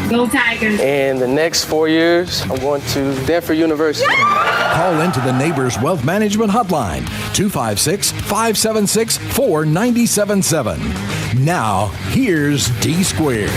Go Tigers. And the next 4 years, I'm going to Stanford University. Call into the Neighbors Wealth Management Hotline, 256-576-4977. Now, here's D Squared.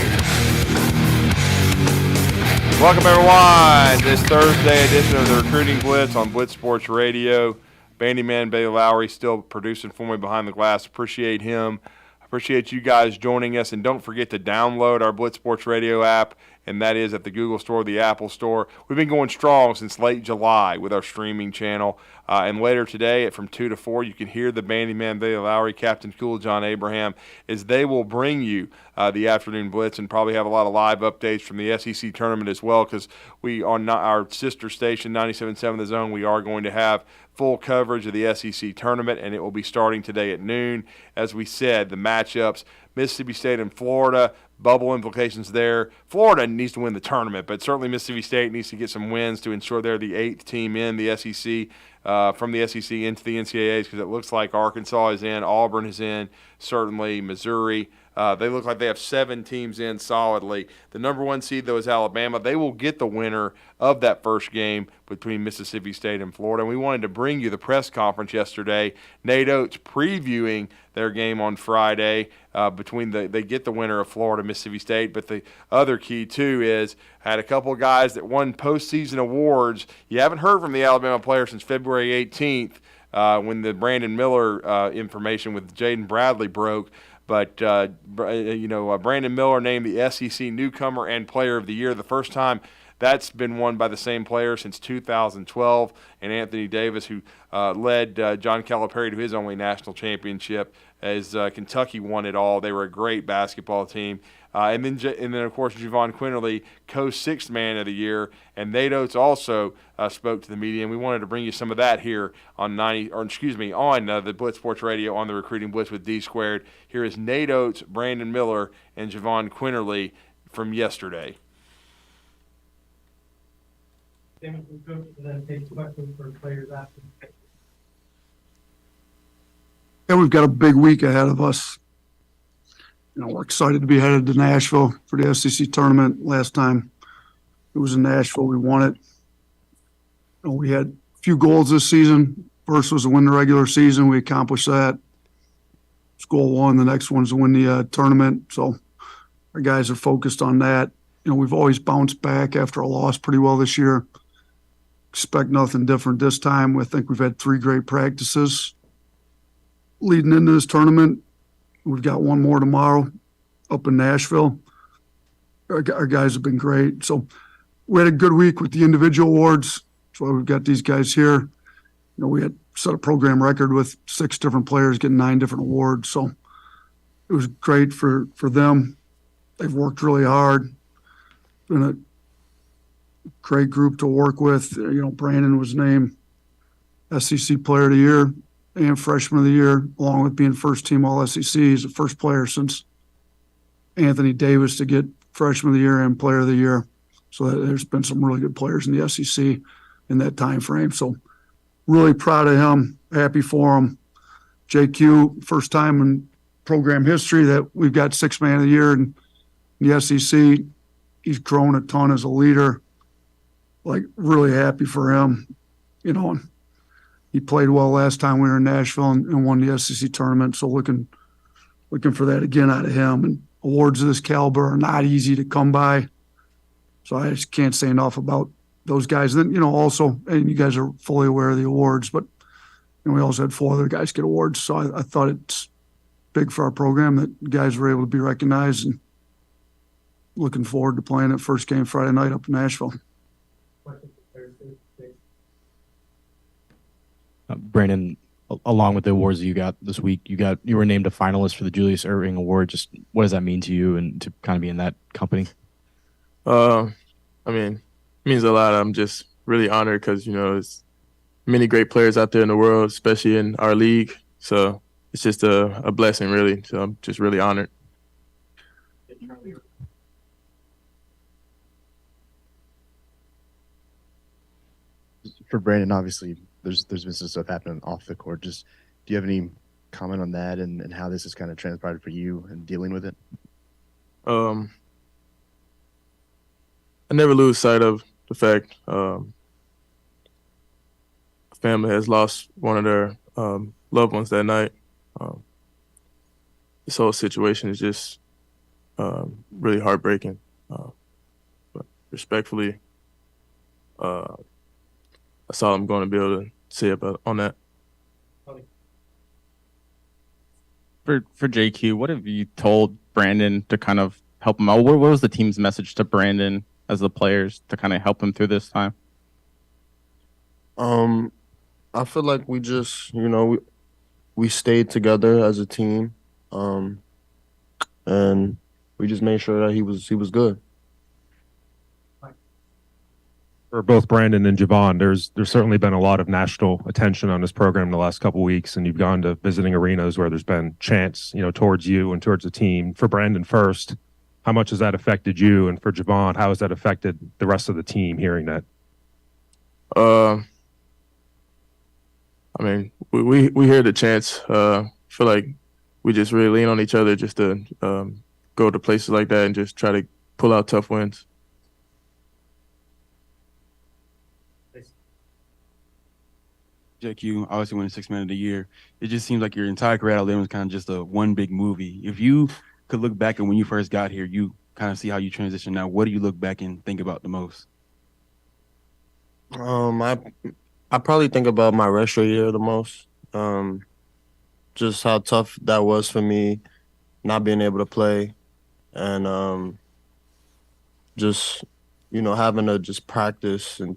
Welcome, everyone, to this Thursday edition of the Recruiting Blitz on Blitz Sports Radio. Bandyman Bailey Lowry still producing for me behind the glass. Appreciate him. Appreciate you guys joining us. And don't forget to download our Blitz Sports Radio app, and that is at the Google Store, the Apple Store. We've been going strong since late July with our streaming channel. And later today from 2 to 4, you can hear the Bandyman Bailey Lowry, Captain Cool John Abraham, as they will bring you the afternoon blitz and probably have a lot of live updates from the SEC tournament as well, because we on our sister station, 97.7 The Zone, we are going to have full coverage of the SEC tournament, and it will be starting today at noon. As we said, the matchups, Mississippi State and Florida, bubble implications there. Florida needs to win the tournament, but certainly Mississippi State needs to get some wins to ensure they're the 8th team in the SEC, from the SEC into the NCAAs, because it looks like Arkansas is in, Auburn is in, certainly Missouri. They look like they have 7 teams in solidly. The number 1 seed, though, is Alabama. They will get the winner of that first game between Mississippi State and Florida. And we wanted to bring you the press conference yesterday. Nate Oates previewing their game on Friday they get the winner of Florida, Mississippi State. But the other key, too, is had a couple of guys that won postseason awards. You haven't heard from the Alabama player since February 18th when the Brandon Miller information with Jaden Bradley broke. But, Brandon Miller named the SEC Newcomer and Player of the Year, the first time that's been won by the same player since 2012. And Anthony Davis, who led John Calipari to his only national championship as Kentucky won it all. They were a great basketball team. And then, of course, Javon Quinterly, co-6th man of the year. And Nate Oates also spoke to the media, and we wanted to bring you some of that here on the Blitz Sports Radio on the Recruiting Blitz with D Squared. Here is Nate Oates, Brandon Miller, and Javon Quinterly from yesterday. Yeah, we've got a big week ahead of us. We're excited to be headed to Nashville for the SEC tournament. Last time it was in Nashville, we won it. We had a few goals this season. First was to win the regular season. We accomplished that. It's goal 1. The next one's to win the tournament. So our guys are focused on that. We've always bounced back after a loss pretty well this year. Expect nothing different this time. I think we've had 3 great practices leading into this tournament. We've got one more tomorrow up in Nashville. Our guys have been great. So we had a good week with the individual awards. That's why we've got these guys here. We had set a program record with 6 different players getting 9 different awards. So it was great for them. They've worked really hard. Been a great group to work with. Brandon was named SEC Player of the Year and Freshman of the Year, along with being first team All-SEC. He's the first player since Anthony Davis to get Freshman of the Year and Player of the Year. So there's been some really good players in the SEC in that time frame. So really proud of him, happy for him. JQ, first time in program history that we've got 6th man of the year in the SEC. He's grown a ton as a leader. Really happy for him, and he played well last time we were in Nashville and won the SEC tournament. So looking for that again out of him. And awards of this caliber are not easy to come by. So I just can't say enough about those guys. Then, also, and you guys are fully aware of the awards, but we also had 4 other guys get awards. So I thought it's big for our program that guys were able to be recognized, and looking forward to playing that first game Friday night up in Nashville. Brandon, along with the awards that you got this week, you were named a finalist for the Julius Erving Award. Just what does that mean to you, and to kind of be in that company? It means a lot. I'm just really honored because there's many great players out there in the world, especially in our league. So it's just a blessing, really. So I'm just really honored. For Brandon, obviously, there's been some stuff happening off the court. Just, do you have any comment on that and how this has kind of transpired for you and dealing with it? never lose sight of the fact a family has lost one of their loved ones that night. This whole situation is just really heartbreaking. But respectfully, that's all I'm going to be able to say about on that. For JQ, what have you told Brandon to kind of help him out? What was the team's message to Brandon as the players to kind of help him through this time? I feel like we just, we stayed together as a team, and we just made sure that he was good. For both Brandon and Javon, there's certainly been a lot of national attention on this program in the last couple of weeks, and you've gone to visiting arenas where there's been chants, towards you and towards the team. For Brandon first, how much has that affected you? And for Javon, how has that affected the rest of the team hearing that? I mean, we hear the chants. Feel like we just really lean on each other just to go to places like that and just try to pull out tough wins. JQ obviously winning Sixth Man of the Year. It just seems like your entire career out there was kind of just a one big movie. If you could look back at when you first got here, you kind of see how you transition now. What do you look back and think about the most? I probably think about my retro year the most. Just how tough that was for me, not being able to play, and just having to just practice and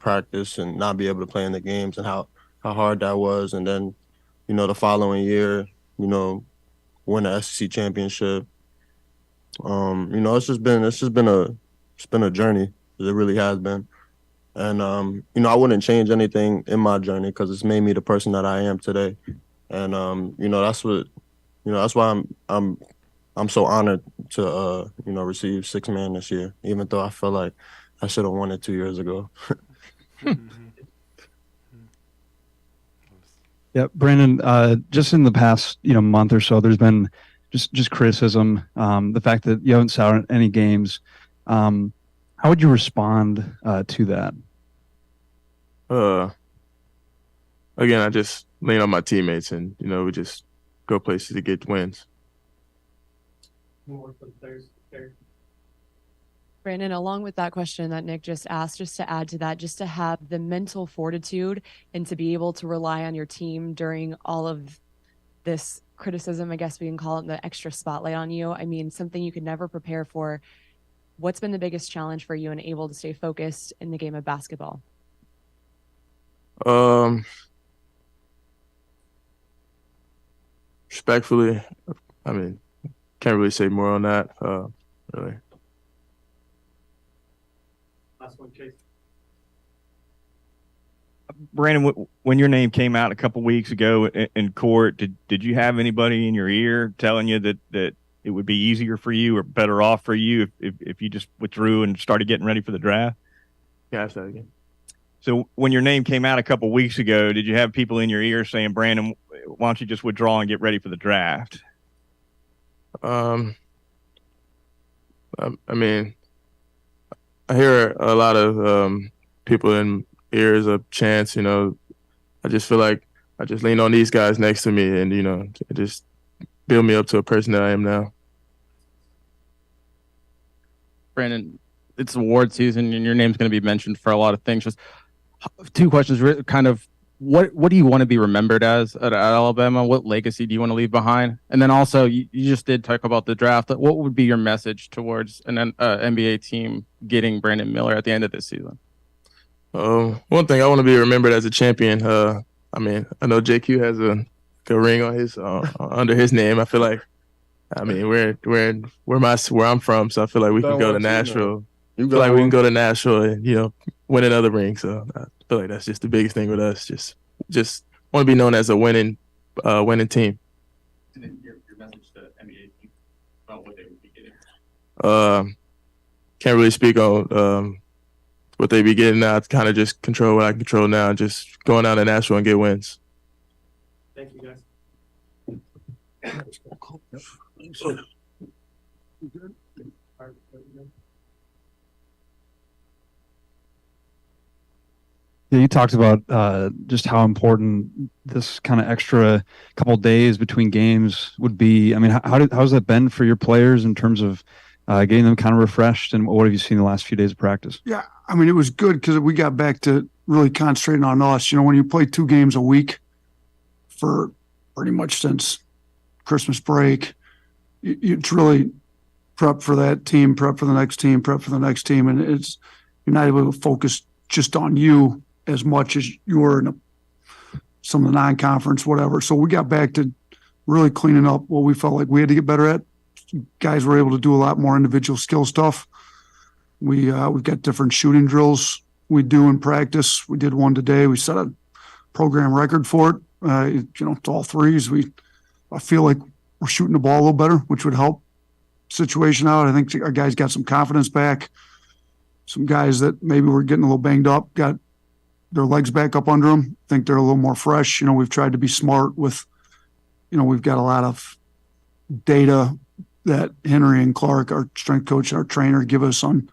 not be able to play in the games, and how hard that was. And then the following year, win the SEC championship. It's been a journey. It really has been. And I wouldn't change anything in my journey because it's made me the person that I am today. And that's why I'm so honored to receive Sixth Man this year, even though I feel like I should have won it 2 years ago. Yeah, Brandon, just in the past, month or so, there's been just criticism, the fact that you haven't sat out any games. How would you respond to that? Again, I just lean on my teammates, and we just go places to get wins. Brandon, along with that question that Nick just asked, just to add to that, just to have the mental fortitude and to be able to rely on your team during all of this criticism, I guess we can call it, the extra spotlight on you. I mean, something you could never prepare for. What's been the biggest challenge for you and able to stay focused in the game of basketball? Respectfully, I mean, can't really say more on that, really. Last one, Chase. Brandon, when your name came out a couple weeks ago in court, did you have anybody in your ear telling you that it would be easier for you or better off for you if you just withdrew and started getting ready for the draft? Yeah, ask that again. So when your name came out a couple weeks ago, did you have people in your ear saying, Brandon, why don't you just withdraw and get ready for the draft? I mean, I hear a lot of people in ears of chants, I just feel like I just lean on these guys next to me and, it just build me up to a person that I am now. Brandon, it's award season and your name's going to be mentioned for a lot of things. Just two questions, kind of what do you want to be remembered as at Alabama? What legacy do you want to leave behind? And then also, you just did talk about the draft. What would be your message towards an NBA team getting Brandon Miller at the end of this season? One thing, I want to be remembered as a champion. I mean, I know JQ has a ring on his under his name. I feel like, I mean, where I'm from, so I feel like we can go to Nashville. I feel like we can go to Nashville and win another ring. So I feel like that's just the biggest thing with us. Just want to be known as a winning team. And then your message to NBA team about what they would be getting. Can't really speak on what they be getting now. To kind of just control what I control now. Just going out to Nashville and get wins. Thank you, guys. Yeah, you talked about just how important this kind of extra couple days between games would be. I mean, how's that been for your players in terms of getting them kind of refreshed? And what have you seen the last few days of practice? Yeah, I mean, it was good because we got back to really concentrating on us. You know, when you play 2 games a week for pretty much since Christmas break, it's really prep for that team, prep for the next team, prep for the next team, and you're not able to focus just on you as much as you were in some of the non-conference, whatever. So we got back to really cleaning up what we felt like we had to get better at. Guys were able to do a lot more individual skill stuff. We've got different shooting drills we do in practice. We did one today. We set a program record for it. It's all threes. I feel like we're shooting the ball a little better, which would help situation out. I think our guys got some confidence back. Some guys that maybe were getting a little banged up got their legs back up under them. I think they're a little more fresh. You know, we've tried to be smart with, we've got a lot of data that Henry and Clark, our strength coach, our trainer, give us on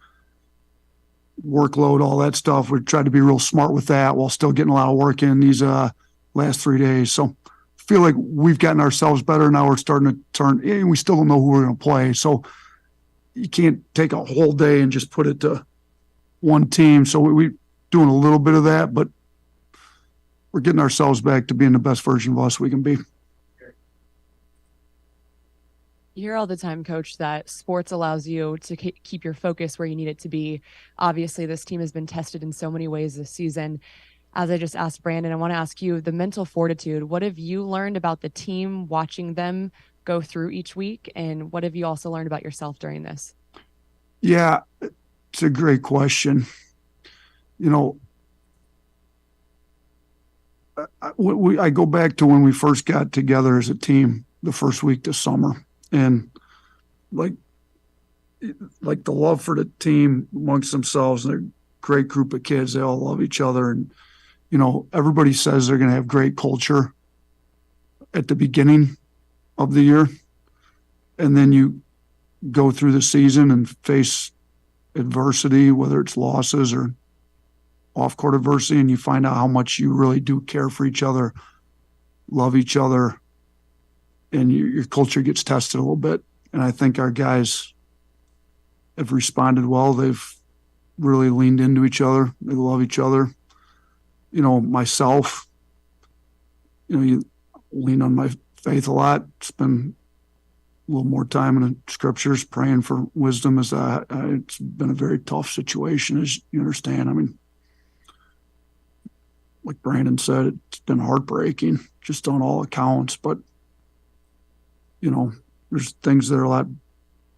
workload, all that stuff. We've tried to be real smart with that while still getting a lot of work in these last 3 days. So I feel like we've gotten ourselves better. Now we're starting to turn, and we still don't know who we're going to play. So you can't take a whole day and just put it to one team. So we're doing a little bit of that, but we're getting ourselves back to being the best version of us we can be. You hear all the time, Coach, that sports allows you to keep your focus where you need it to be. Obviously, this team has been tested in so many ways this season. As I just asked Brandon, I want to ask you the mental fortitude. What have you learned about the team watching them go through each week? And what have you also learned about yourself during this? Yeah, it's a great question. I go back to when we first got together as a team the first week this summer, and like the love for the team amongst themselves. They're a great group of kids. They all love each other, and everybody says they're going to have great culture at the beginning of the year, and then you go through the season and face adversity, whether it's losses or off-court adversity, and you find out how much you really do care for each other, love each other, and your culture gets tested a little bit. And I think our guys have responded well. They've really leaned into each other. They love each other. Myself, you lean on my faith a lot. Spend a little more time in the scriptures praying for wisdom. It's been a very tough situation, as you understand. I mean, like Brandon said, it's been heartbreaking just on all accounts, but there's things that are a lot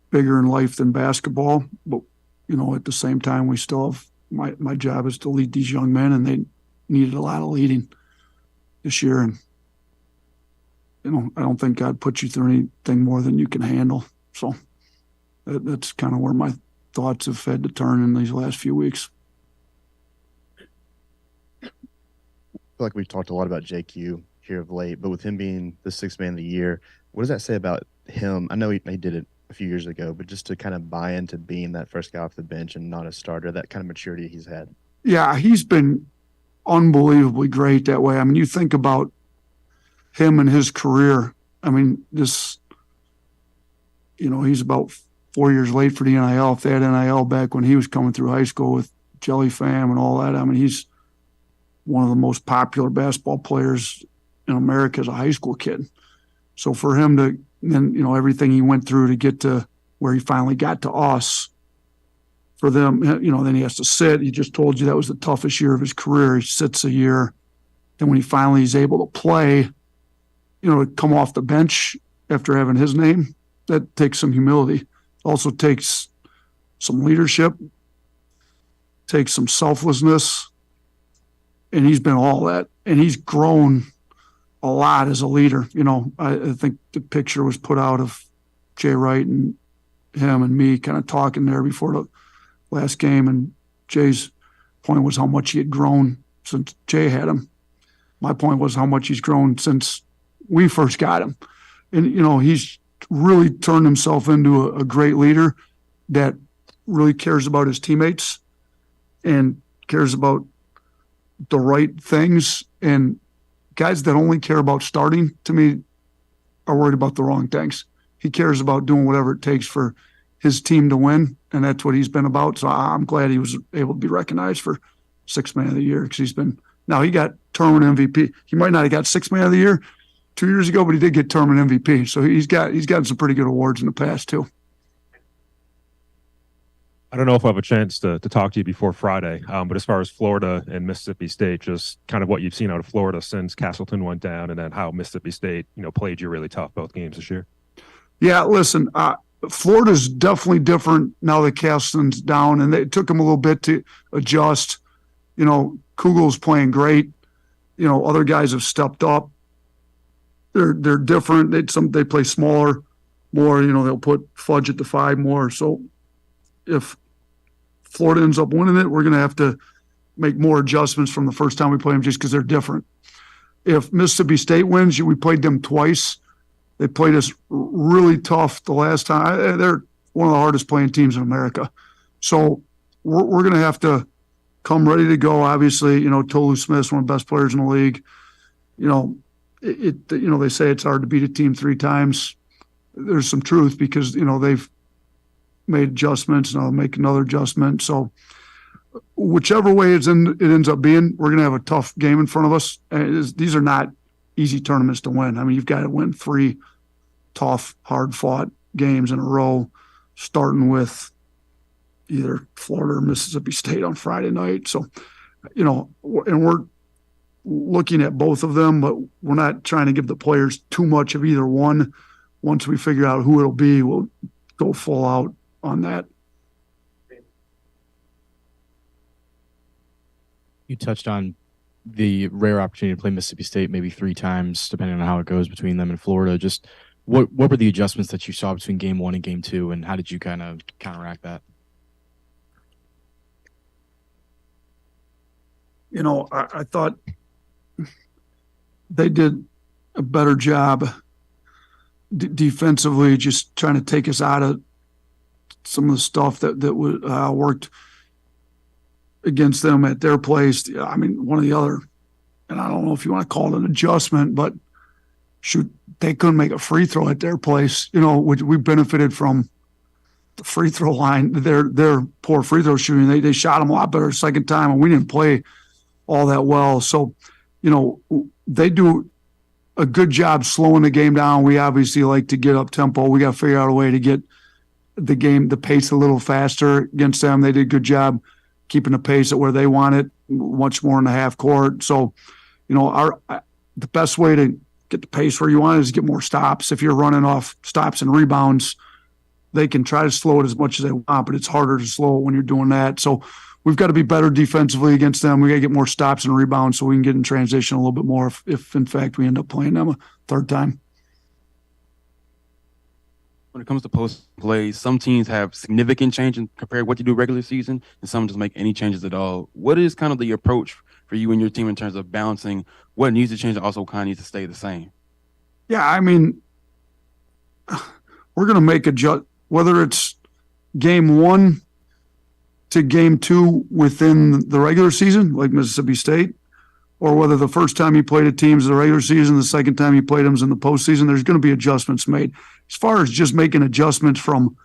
bigger in life than basketball, but at the same time, we still have my job is to lead these young men, and they needed a lot of leading this year. And I don't think God puts you through anything more than you can handle. So that's kind of where my thoughts have had to turn in these last few weeks. I feel like we've talked a lot about JQ here of late, but with him being the 6th man of the year, what does that say about him? I know he did it a few years ago, but just to kind of buy into being that first guy off the bench and not a starter, that kind of maturity he's had. Yeah, he's been unbelievably great that way. I mean, you think about him and his career. I mean, he's about 4 years late for the NIL. If they had NIL back when he was coming through high school with Jelly Fam and all that, I mean, he's one of the most popular basketball players in America as a high school kid. So for him to, then, everything he went through to get to where he finally got to us, for them, then he has to sit. He just told you that was the toughest year of his career. He sits a year. Then when he finally is able to play, to come off the bench after having his name, that takes some humility. Also takes some leadership, takes some selflessness, and he's been all that. And he's grown a lot as a leader. I think the picture was put out of Jay Wright and him and me kind of talking there before the last game, and Jay's point was how much he had grown since Jay had him. My point was how much he's grown since we first got him. And, he's really turned himself into a great leader that really cares about his teammates and cares about the right things, and guys that only care about starting, to me, are worried about the wrong things. He cares about doing whatever it takes for his team to win, and that's what he's been about. So I'm glad he was able to be recognized for Sixth Man of the Year, because he got tournament MVP. He might not have got Sixth Man of the Year 2 years ago, but he did get tournament MVP. So he's gotten some pretty good awards in the past too. I don't know if I have a chance to talk to you before Friday, but as far as Florida and Mississippi State, just kind of what you've seen out of Florida since Castleton went down, and then how Mississippi State, played you really tough both games this year. Yeah, listen, Florida's definitely different now that Castleton's down, and it took them a little bit to adjust. Kugel's playing great. Other guys have stepped up. They're different. They play smaller, more. They'll put Fudge at the 5 more. So if Florida ends up winning it, we're going to have to make more adjustments from the first time we play them, just because they're different. If Mississippi State wins, we played them twice. They played us really tough the last time. They're one of the hardest playing teams in America. So we're going to have to come ready to go. Obviously, Tolu Smith's one of the best players in the league. They say it's hard to beat a team 3 times. There's some truth, because, they've made adjustments, and I'll make another adjustment. So whichever way it ends up being, we're going to have a tough game in front of us. These are not easy tournaments to win. I mean, you've got to win 3 tough, hard-fought games in a row, starting with either Florida or Mississippi State on Friday night. So, and we're looking at both of them, but we're not trying to give the players too much of either one. Once we figure out who it'll be, we'll go full out on that. You touched on the rare opportunity to play Mississippi State maybe 3 times, depending on how it goes between them and Florida. Just what were the adjustments that you saw between game 1 and game 2, and how did you kind of counteract that? I thought they did a better job defensively, just trying to take us out of some of the stuff that worked against them at their place. I mean, one of the other, and I don't know if you want to call it an adjustment, but shoot, they couldn't make a free throw at their place, which we benefited from the free throw line. Their poor free throw shooting, they shot them a lot better the second time, and we didn't play all that well. So, they do a good job slowing the game down. We obviously like to get up tempo. We got to figure out a way to get the pace a little faster against them. They did a good job keeping the pace at where they want it, much more in the half court. So, the best way to get the pace where you want it is get more stops. If you're running off stops and rebounds, they can try to slow it as much as they want, but it's harder to slow it when you're doing that. So we've got to be better defensively against them. We got to get more stops and rebounds so we can get in transition a little bit more if in fact we end up playing them a 3rd time. When it comes to post plays, some teams have significant changes compared to what you do regular season, and some just make any changes at all. What is kind of the approach for you and your team in terms of balancing what needs to change and also kind of needs to stay the same? Yeah, I mean, we're going to make whether it's game 1 to game 2 within the regular season, like Mississippi State, or whether the first time you played a team is the regular season, the second time you played them is in the postseason, there's going to be adjustments made. As far as just making adjustments from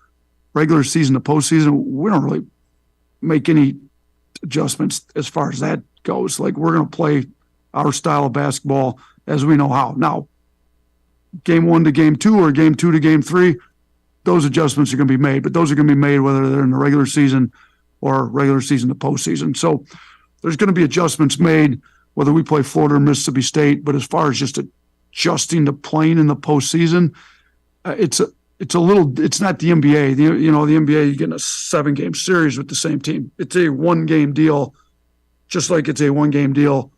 regular season to postseason, we don't really make any adjustments as far as that goes. Like, we're going to play our style of basketball as we know how. Now, game 1 to game 2 or game 2 to game 3, those adjustments are going to be made, but those are going to be made whether they're in the regular season or regular season to postseason. So there's going to be adjustments made whether we play Florida or Mississippi State. But as far as just adjusting to playing in the postseason, it's not the NBA. The NBA, you're getting a 7-game series with the same team. It's a 1-game deal, just like it's a 1-game deal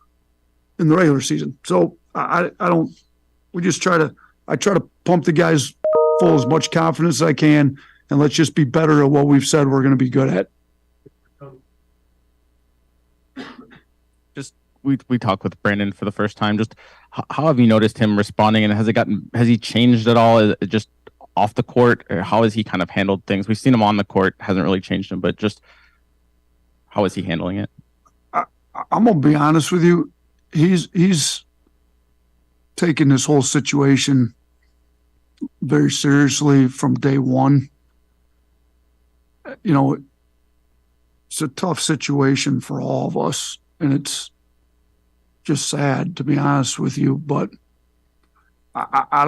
in the regular season. So I try to pump the guys full as much confidence as I can, and let's just be better at what we've said we're going to be good at. Just we talked with Brandon for the first time. Just how have you noticed him responding, and has he changed at all? Is it just off the court, or how has he kind of handled things? We've seen him on the court, hasn't really changed him, but just how is he handling it? I'm gonna be honest with you. He's taken this whole situation very seriously from day one. You know, it's a tough situation for all of us, and it's just sad, to be honest with you. But I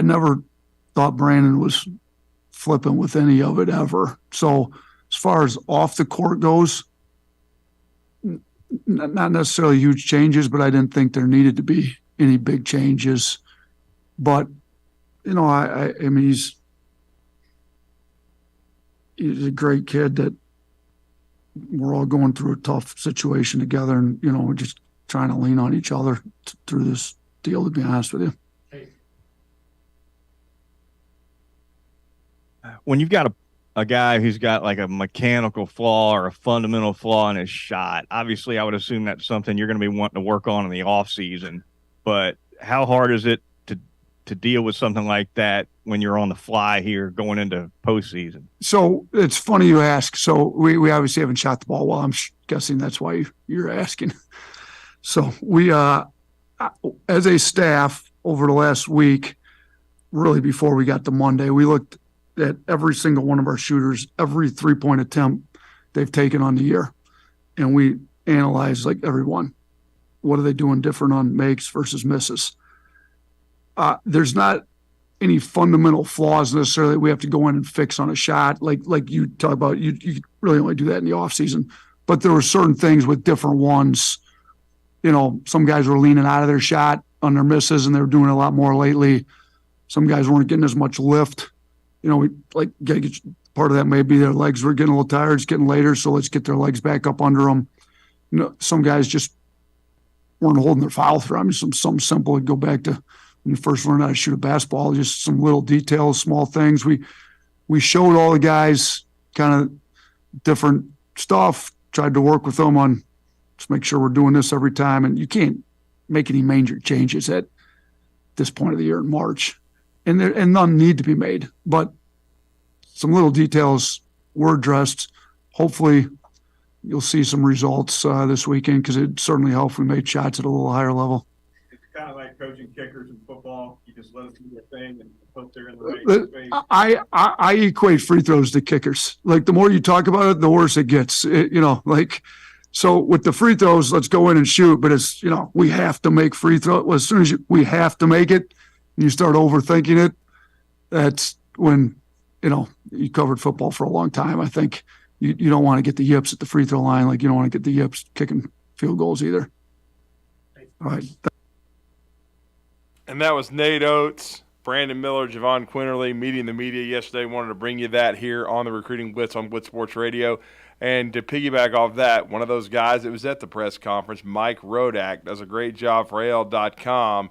never thought Brandon was flipping with any of it ever. So as far as off the court goes, not necessarily huge changes, but I didn't think there needed to be any big changes. But, you know, I mean, he's a great kid that we're all going through a tough situation together, and, you know, we're just trying to lean on each other through this deal, to be honest with you. When you've got a guy who's got like a mechanical flaw or a fundamental flaw in his shot, obviously I would assume that's something you're going to be wanting to work on in the off season. But how hard is it to deal with something like that when you're on the fly here going into postseason? So it's funny you ask. So we obviously haven't shot the ball well. I'm guessing that's why you're asking. So we, as a staff over the last week, really before we got to Monday, we looked at every single one of our shooters, every 3-point attempt they've taken on the year. And we analyzed like everyone. What are they doing different on makes versus misses? There's not any fundamental flaws necessarily we have to go in and fix on a shot. Like you talk about, you really only do that in the off season. But there were certain things with different ones. You know, some guys were leaning out of their shot on their misses, and they were doing a lot more lately. Some guys weren't getting as much lift. You know, part of that may be their legs were getting a little tired. It's getting later, so let's get their legs back up under them. You know, some guys just weren't holding their foul through. I mean, something simple would go back to when you first learned how to shoot a basketball, just some little details, small things. We showed all the guys kind of different stuff, tried to work with them on just make sure we're doing this every time. And you can't make any major changes at this point of the year in March. And none need to be made. But some little details were addressed. Hopefully you'll see some results this weekend, because it certainly helped if we made shots at a little higher level. It's kind of like coaching kickers in football. You just let them do their thing and hope they're in the right space. I equate free throws to kickers. Like, the more you talk about it, the worse it gets. So with the free throws, let's go in and shoot. But it's, you know, we have to make free throws. Well, as soon as we have to make it, and you start overthinking it, that's when, you know, you covered football for a long time. I think you don't want to get the yips at the free throw line. Like, you don't want to get the yips kicking field goals either. All right. And that was Nate Oates, Brandon Miller, Javon Quinterly meeting the media yesterday. Wanted to bring you that here on the Recruiting Blitz on Blitz Sports Radio. And to piggyback off that, one of those guys that was at the press conference, Mike Rodak, does a great job for AL.com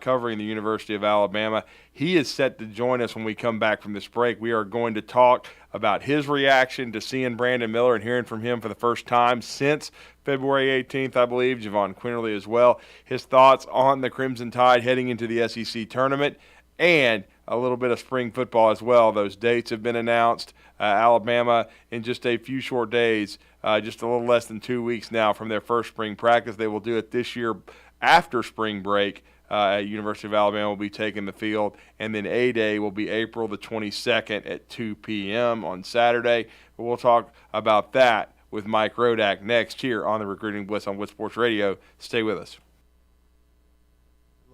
covering the University of Alabama. He is set to join us when we come back from this break. We are going to talk about his reaction to seeing Brandon Miller and hearing from him for the first time since February 18th, I believe, Javon Quinterly as well. His thoughts on the Crimson Tide heading into the SEC tournament, and a little bit of spring football as well. Those dates have been announced. Alabama, in just a few short days, just a little less than 2 weeks now from their first spring practice. They will do it this year after spring break. At University of Alabama will be taking the field, and then A-Day will be April the 22nd at 2 p.m. on Saturday. But we'll talk about that with Mike Rodak next here on the Recruiting Blitz on Blitz Sports Radio. Stay with us.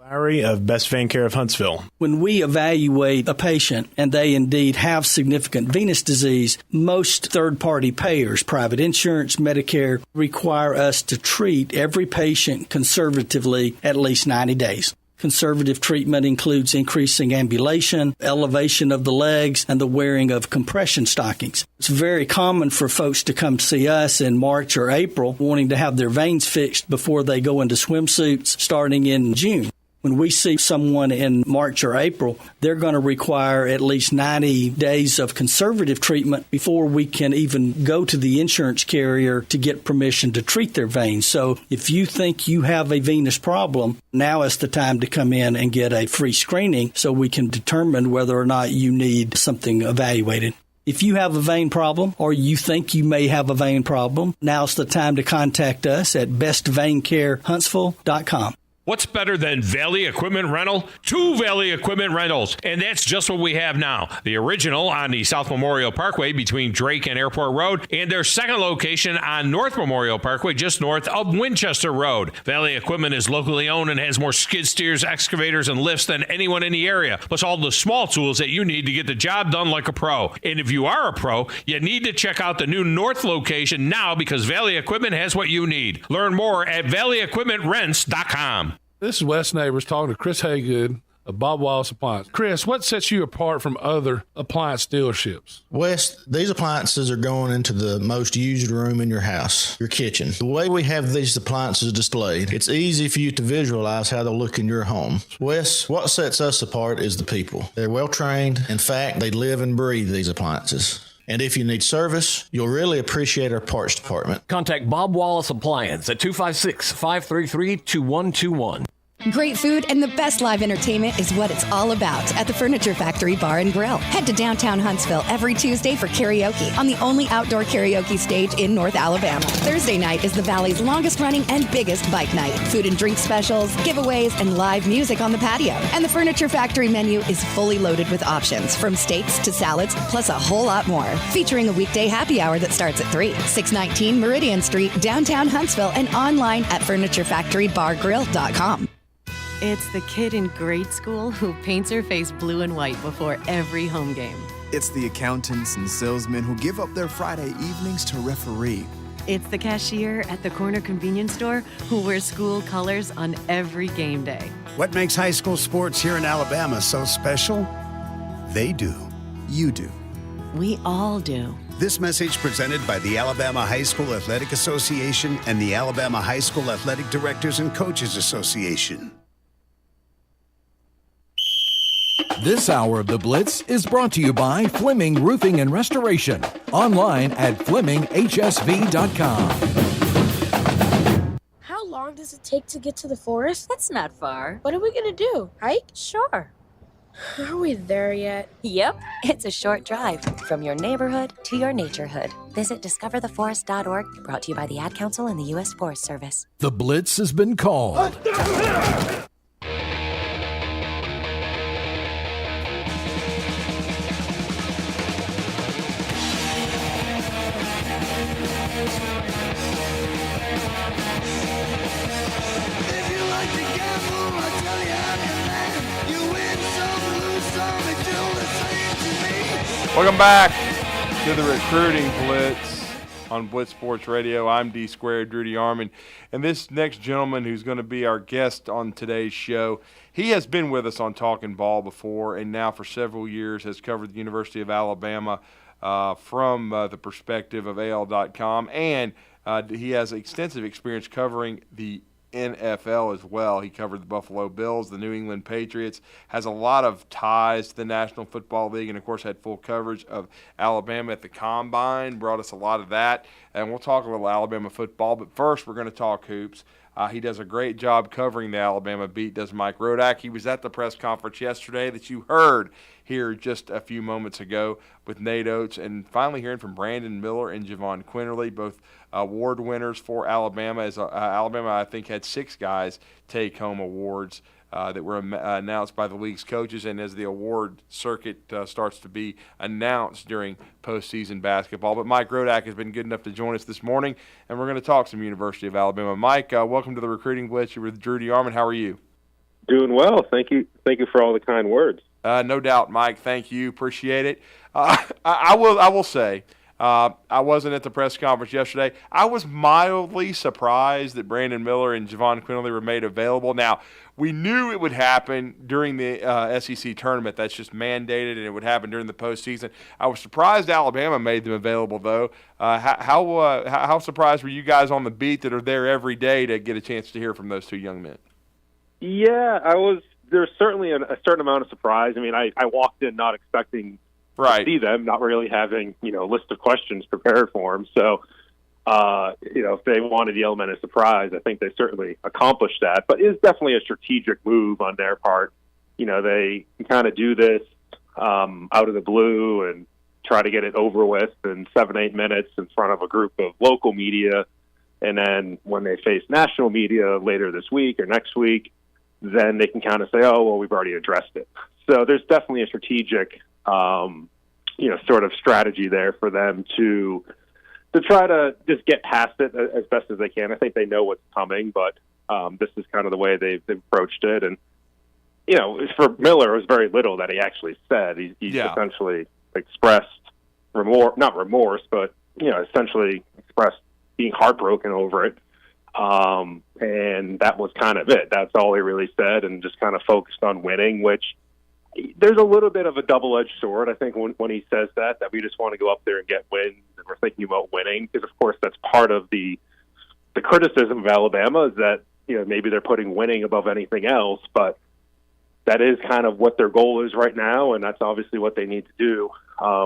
Larry of Best Vein Care of Huntsville. When we evaluate a patient and they indeed have significant venous disease, most third-party payers, private insurance, Medicare, require us to treat every patient conservatively at least 90 days. Conservative treatment includes increasing ambulation, elevation of the legs, and the wearing of compression stockings. It's very common for folks to come see us in March or April wanting to have their veins fixed before they go into swimsuits starting in June. When we see someone in March or April, they're going to require at least 90 days of conservative treatment before we can even go to the insurance carrier to get permission to treat their veins. So if you think you have a venous problem, now is the time to come in and get a free screening so we can determine whether or not you need something evaluated. If you have a vein problem or you think you may have a vein problem, now's the time to contact us at bestveincarehuntsville.com. What's better than Valley Equipment Rental? 2 Valley Equipment Rentals, and that's just what we have now. The original on the South Memorial Parkway between Drake and Airport Road, and their second location on North Memorial Parkway just north of Winchester Road. Valley Equipment is locally owned and has more skid steers, excavators, and lifts than anyone in the area, plus all the small tools that you need to get the job done like a pro. And if you are a pro, you need to check out the new North location now because Valley Equipment has what you need. Learn more at valleyequipmentrents.com. This is Wes Neighbors talking to Chris Haygood of Bob Wallace Appliance. Chris, what sets you apart from other appliance dealerships? Wes, these appliances are going into the most used room in your house, your kitchen. The way we have these appliances displayed, it's easy for you to visualize how they'll look in your home. Wes, what sets us apart is the people. They're well trained. In fact, they live and breathe these appliances. And if you need service, you'll really appreciate our parts department. Contact Bob Wallace Appliance at 256-533-2121. Great food and the best live entertainment is what it's all about at the Furniture Factory Bar and Grill. Head to downtown Huntsville every Tuesday for karaoke on the only outdoor karaoke stage in North Alabama. Thursday night is the Valley's longest running and biggest bike night. Food and drink specials, giveaways, and live music on the patio. And the Furniture Factory menu is fully loaded with options from steaks to salads, plus a whole lot more. Featuring a weekday happy hour that starts at 3. 619 Meridian Street, downtown Huntsville, and online at FurnitureFactoryBarGrill.com. It's the kid in grade school who paints her face blue and white before every home game. It's the accountants and salesmen who give up their Friday evenings to referee. It's the cashier at the corner convenience store who wears school colors on every game day. What makes high school sports here in Alabama so special? They do. You do. We all do. This message presented by the Alabama High School Athletic Association and the Alabama High School Athletic Directors and Coaches Association. This hour of the Blitz is brought to you by Fleming Roofing and Restoration. Online at FlemingHSV.com. How long does it take to get to the forest? That's not far. What are we gonna do? Hike? Sure. Are we there yet? Yep. It's a short drive from your neighborhood to your naturehood. Visit discovertheforest.org, brought to you by the Ad Council and the U.S. Forest Service. The Blitz has been called. Welcome back to the Recruiting Blitz on Blitz Sports Radio. I'm D Squared, Drew DeArmond, and this next gentleman who's going to be our guest on today's show, he has been with us on Talking Ball before, and now for several years has covered the University of Alabama from the perspective of AL.com, and he has extensive experience covering the NFL as well. He covered the Buffalo Bills, the New England Patriots, has a lot of ties to the National Football League, and of course had full coverage of Alabama at the Combine, brought us a lot of that, and we'll talk a little Alabama football, but first we're going to talk hoops. He does a great job covering the Alabama beat, does Mike Rodak. He was at the press conference yesterday that you heard here just a few moments ago with Nate Oates, and finally hearing from Brandon Miller and Javon Quinterly, both award winners for Alabama. As Alabama, I think, had 6 guys take home awards that were announced by the league's coaches, and as the award circuit starts to be announced during postseason basketball. But Mike Rodak has been good enough to join us this morning, and we're going to talk some University of Alabama. Mike, welcome to the Recruiting Blitz. You're with Drew DeArmond. How are you? Doing well. Thank you. Thank you for all the kind words. No doubt, Mike. Thank you. Appreciate it. I will say, I wasn't at the press conference yesterday. I was mildly surprised that Brandon Miller and Javon Quinterly were made available. Now, we knew it would happen during the SEC tournament. That's just mandated, and it would happen during the postseason. I was surprised Alabama made them available, though. How surprised were you guys on the beat that are there every day to get a chance to hear from those 2 young men? Yeah, I was. There's certainly a certain amount of surprise. I mean, I walked in not expecting to see them, not really having, a list of questions prepared for them. So, if they wanted the element of surprise, I think they certainly accomplished that. But it's definitely a strategic move on their part. They kind of do this out of the blue and try to get it over with in 7-8 minutes in front of a group of local media. And then when they face national media later this week or next week, then they can kind of say, oh, well, we've already addressed it. So there's definitely a strategic, sort of strategy there for them to try to just get past it as best as they can. I think they know what's coming, but this is kind of the way they've approached it. And, for Miller, it was very little that he actually said. He essentially expressed not remorse, but, essentially expressed being heartbroken over it. And that was kind of it. That's all he really said, and just kind of focused on winning, which there's a little bit of a double-edged sword, I think, when he says that we just want to go up there and get wins, and we're thinking about winning, because, of course, that's part of the criticism of Alabama is that, maybe they're putting winning above anything else, but that is kind of what their goal is right now, and that's obviously what they need to do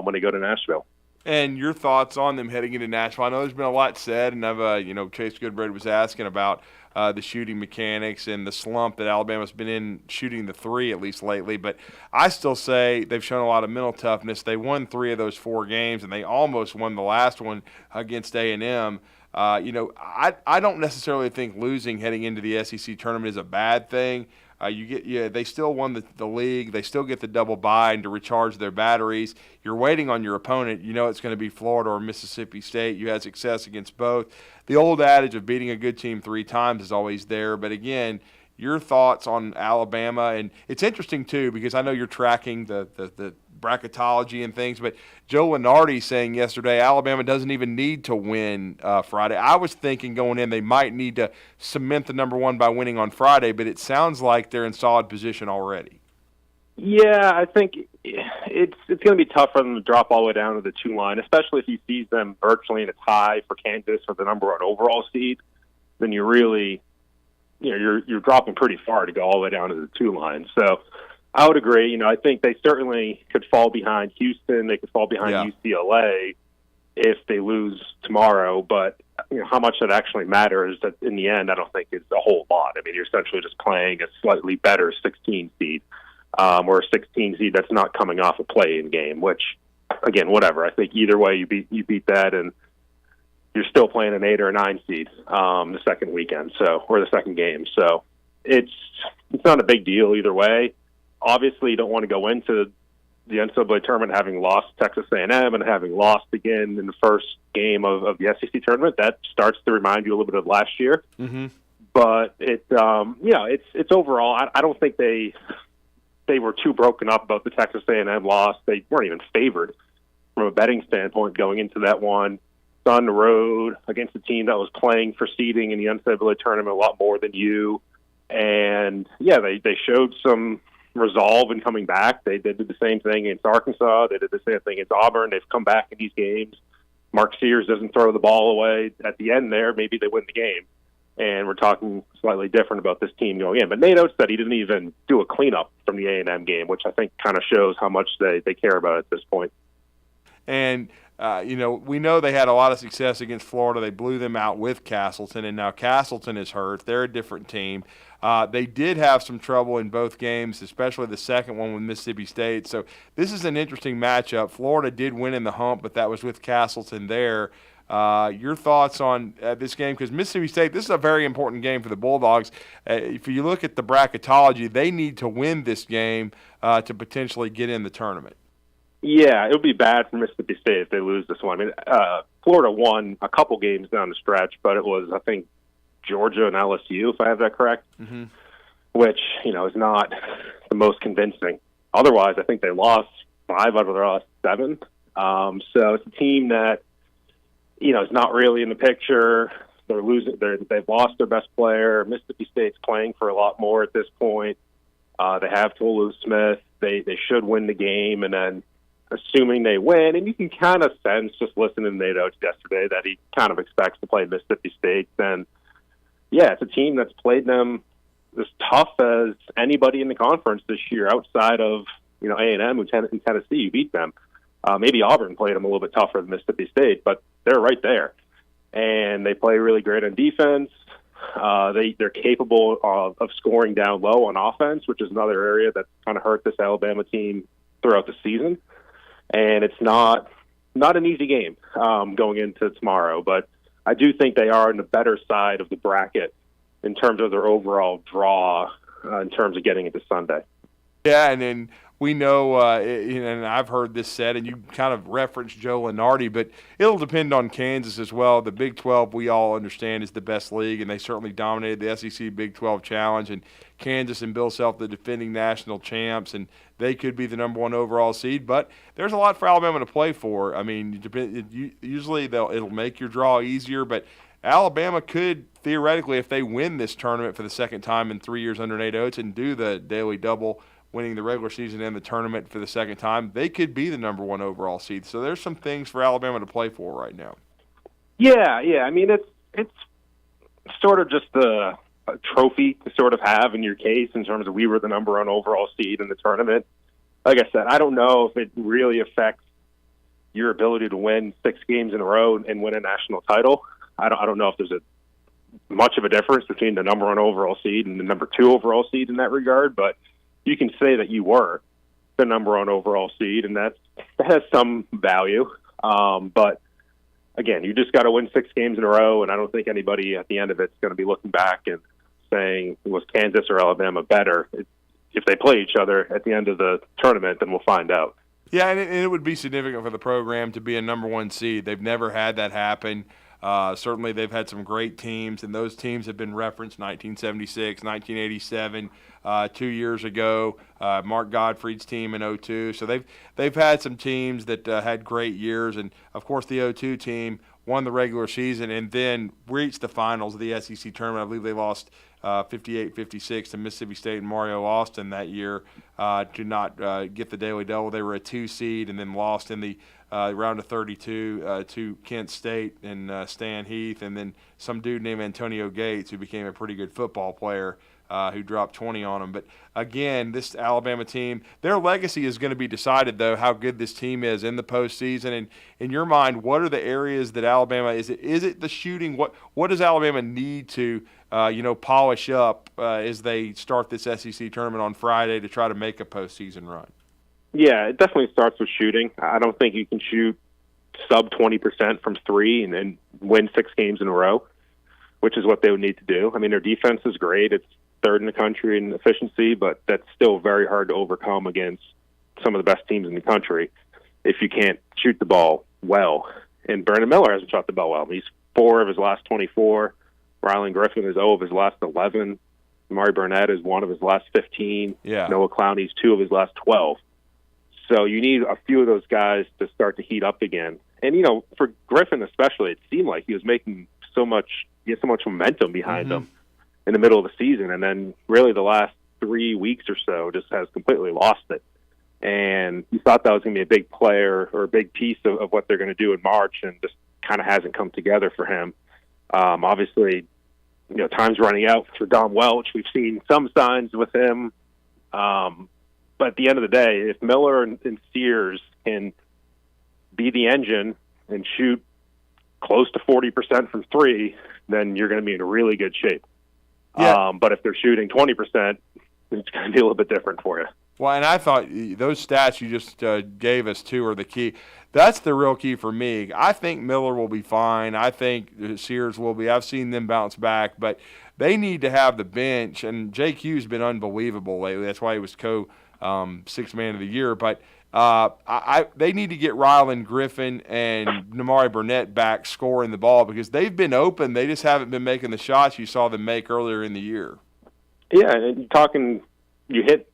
when they go to Nashville. And your thoughts on them heading into Nashville? I know there's been a lot said, and Chase Goodbread was asking about the shooting mechanics and the slump that Alabama's been in shooting the three, at least lately. But I still say they've shown a lot of mental toughness. They won 3 of those 4 games, and they almost won the last one against A&M. I don't necessarily think losing heading into the SEC tournament is a bad thing. They still won the league. They still get the double bye and to recharge their batteries. You're waiting on your opponent. It's going to be Florida or Mississippi State. You had success against both. The old adage of beating a good team 3 times is always there. But again, your thoughts on Alabama, and it's interesting too because I know you're tracking the bracketology and things, but Joe Lunardi saying yesterday Alabama doesn't even need to win Friday. I was thinking going in they might need to cement the number 1 by winning on Friday, but it sounds like they're in solid position already. Yeah, I think it's going to be tough for them to drop all the way down to the 2 line, especially if he sees them virtually in a tie for Kansas for the number 1 overall seed. Then you really, you're dropping pretty far to go all the way down to the 2 line. So I would agree. I think they certainly could fall behind Houston. They could fall behind UCLA if they lose tomorrow. But how much that actually matters that in the end, I don't think is a whole lot. I mean, you're essentially just playing a slightly better 16 seed or a 16 seed that's not coming off a play-in game. Which, again, whatever. I think either way, you beat that, and you're still playing an 8 or a 9 seed the second weekend, or the second game. So it's not a big deal either way. Obviously, you don't want to go into the NCAA tournament having lost Texas A&M and having lost again in the first game of the SEC tournament. That starts to remind you a little bit of last year. Mm-hmm. But it's overall. I don't think they were too broken up about the Texas A&M loss. They weren't even favored from a betting standpoint going into that one. It's on the road against a team that was playing for seeding in the NCAA tournament a lot more than you. And they showed some resolve in coming back. They did the same thing against Arkansas. They did the same thing against Auburn. They've come back in these games. Mark Sears doesn't throw the ball away. At the end there, maybe they win the game. And we're talking slightly different about this team going in. But Nato said he didn't even do a cleanup from the A&M game, which I think kind of shows how much they care about it at this point. And we know they had a lot of success against Florida. They blew them out with Castleton, and now Castleton is hurt. They're a different team. They did have some trouble in both games, especially the second one with Mississippi State. So this is an interesting matchup. Florida did win in the hump, but that was with Castleton there. Your thoughts on this game? Because Mississippi State, this is a very important game for the Bulldogs. If you look at the bracketology, they need to win this game to potentially get in the tournament. Yeah, it would be bad for Mississippi State if they lose this one. I mean, Florida won a couple games down the stretch, but it was, I think, Georgia and LSU, if I have that correct, mm-hmm. which, is not the most convincing. Otherwise, I think they lost 5 out of their last 7. So it's a team that, is not really in the picture. They're losing. They've lost their best player. Mississippi State's playing for a lot more at this point. They have Tolu Smith. They should win the game, and then assuming they win, and you can kind of sense just listening to Nate Oates yesterday that he kind of expects to play Mississippi State, then it's a team that's played them as tough as anybody in the conference this year outside of, A&M in Tennessee. You beat them. Maybe Auburn played them a little bit tougher than Mississippi State, but they're right there. And they play really great on defense. They're capable of scoring down low on offense, which is another area that's kind of hurt this Alabama team throughout the season. and it's not an easy game going into tomorrow. But I do think they are on the better side of the bracket in terms of their overall draw in terms of getting into Sunday. Yeah, and then we know, and I've heard this said, and you kind of referenced Joe Lenardi, but it'll depend on Kansas as well. The Big 12, we all understand, is the best league, and they certainly dominated the SEC Big 12 Challenge. And Kansas and Bill Self, the defending national champs, and they could be the number 1 overall seed. But there's a lot for Alabama to play for. I mean, usually it'll make your draw easier, but Alabama could theoretically, if they win this tournament for the second time in 3 years under Nate Oates and do the daily double, winning the regular season and the tournament for the second time, they could be the number 1 overall seed. So there's some things for Alabama to play for right now. Yeah. I mean, it's sort of just a trophy to sort of have in your case in terms of we were the number 1 overall seed in the tournament. Like I said, I don't know if it really affects your ability to win 6 games in a row and win a national title. I don't know if there's much of a difference between the number 1 overall seed and the number 2 overall seed in that regard, but you can say that you were the number 1 overall seed, and that has some value. But again, you just got to win 6 games in a row, and I don't think anybody at the end of it's going to be looking back and saying, was Kansas or Alabama better? If they play each other at the end of the tournament, then we'll find out. Yeah, and it would be significant for the program to be a number 1 seed. They've never had that happen. Certainly they've had some great teams, and those teams have been referenced 1976, 1987, 2 years ago, Mark Gottfried's team in 2002. So they've had some teams that had great years, and, of course, the 2002 team won the regular season and then reached the finals of the SEC tournament. I believe they lost 58-56 to Mississippi State and Mario Austin that year to not get the daily double. They were a 2 seed and then lost in the round of 32 to Kent State and Stan Heath, and then some dude named Antonio Gates who became a pretty good football player who dropped 20 on them. But again, this Alabama team, their legacy is going to be decided, though, how good this team is in the postseason. And in your mind, what are the areas that Alabama is it the shooting? What does Alabama need to polish up as they start this SEC tournament on Friday to try to make a postseason run? Yeah, it definitely starts with shooting. I don't think you can shoot sub 20% from 3 and then win 6 games in a row, which is what they would need to do. I mean, their defense is great. It's 3rd in the country in efficiency, but that's still very hard to overcome against some of the best teams in the country if you can't shoot the ball well. And Brandon Miller hasn't shot the ball well. He's 4 of his last 24. Rylan Griffin is 0 of his last 11. Amari Burnett is 1 of his last 15. Yeah. Noah Clowney's 2 of his last 12. So you need a few of those guys to start to heat up again. And, for Griffin especially, it seemed like he was making so much momentum behind him in the middle of the season. And then really the last 3 weeks or so just has completely lost it. And you thought that was going to be a big player or a big piece of what they're going to do in March, and just kind of hasn't come together for him. Obviously, time's running out for Dom Welch. We've seen some signs with him. But at the end of the day, if Miller and Sears can be the engine and shoot close to 40% from 3, then you're going to be in really good shape. Yeah. But if they're shooting 20%, it's going to be a little bit different for you. Well, and I thought those stats you just gave us, too, are the key. That's the real key for me. I think Miller will be fine. I think Sears will be. I've seen them bounce back, but they need to have the bench. And JQ's been unbelievable lately. That's why he was sixth man of the year. But they need to get Rylan Griffin and Namari Burnett back scoring the ball, because they've been open. They just haven't been making the shots you saw them make earlier in the year. Yeah, and you hit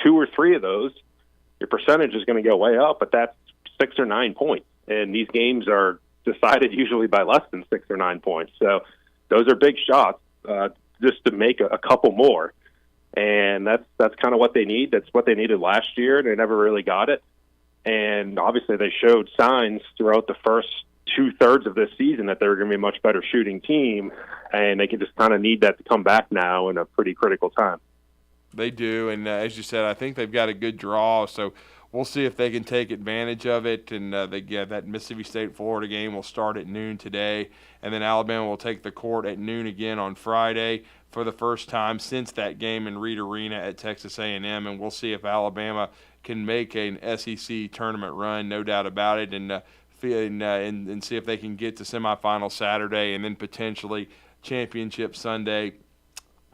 2 or 3 of those, your percentage is going to go way up, but that's 6 or 9 points. And these games are decided usually by less than 6 or 9 points. So those are big shots just to make a couple more. And that's kind of what they need. That's what they needed last year. They never really got it. And obviously they showed signs throughout the first 2/3 of this season that they were going to be a much better shooting team. And they can just kind of need that to come back now in a pretty critical time. They do, and as you said, I think they've got a good draw, so we'll see if they can take advantage of it. And that Mississippi State-Florida game will start at noon today, and then Alabama will take the court at noon again on Friday for the first time since that game in Reed Arena at Texas A&M, and we'll see if Alabama can make an SEC tournament run, no doubt about it, and see if they can get to semifinal Saturday and then potentially championship Sunday.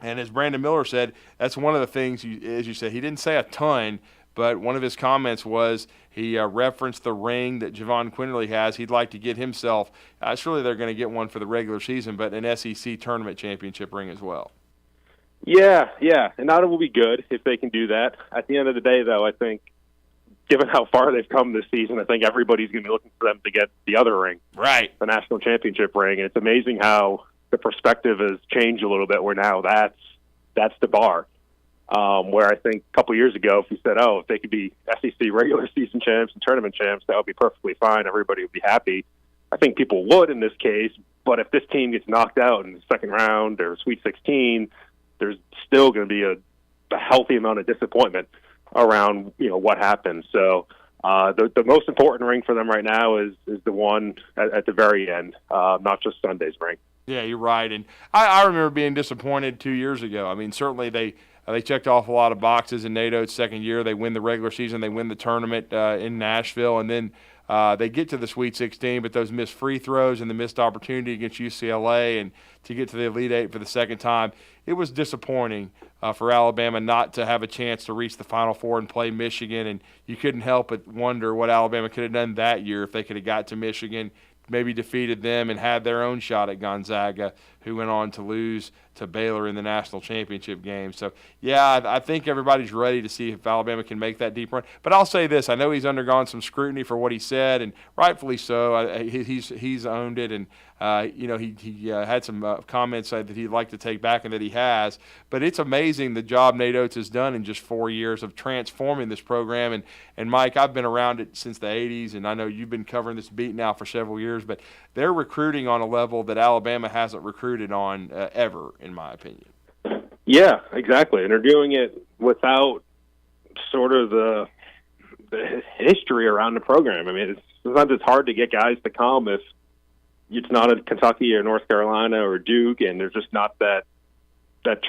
And as Brandon Miller said, that's one of the things, as you said, he didn't say a ton, but one of his comments was he referenced the ring that Javon Quinterly has. He'd like to get himself, surely they're going to get one for the regular season, but an SEC tournament championship ring as well. Yeah, and that will be good if they can do that. At the end of the day, though, I think given how far they've come this season, I think everybody's going to be looking for them to get the other ring, right? The national championship ring. And it's amazing how the perspective has changed a little bit. Where now that's the bar. Where I think a couple years ago, if you said, "Oh, if they could be SEC regular season champs and tournament champs, that would be perfectly fine. Everybody would be happy." I think people would in this case. But if this team gets knocked out in the second round or Sweet 16, there's still going to be a healthy amount of disappointment around what happens. So the most important ring for them right now is the one at the very end, not just Sunday's ring. Yeah, you're right. And I remember being disappointed 2 years ago. I mean, certainly they checked off a lot of boxes in Nate Oates' second year. They win the regular season. They win the tournament in Nashville. And then they get to the Sweet 16, but those missed free throws and the missed opportunity against UCLA and to get to the Elite Eight for the second time, it was disappointing for Alabama not to have a chance to reach the Final Four and play Michigan. And you couldn't help but wonder what Alabama could have done that year if they could have got to Michigan, maybe defeated them and had their own shot at Gonzaga, who went on to lose to Baylor in the national championship game. So, yeah, I think everybody's ready to see if Alabama can make that deep run. But I'll say this. I know he's undergone some scrutiny for what he said, and rightfully so. He's owned it, and he had some comments that he'd like to take back and that he has. But it's amazing the job Nate Oates has done in just 4 years of transforming this program. And Mike, I've been around it since the 80s, and I know you've been covering this beat now for several years, but they're recruiting on a level that Alabama hasn't recruited on ever, in my opinion. Yeah, exactly. And they're doing it without sort of the history around the program. I mean, sometimes it's hard to get guys to come if it's not a Kentucky or North Carolina or Duke, and there's just not that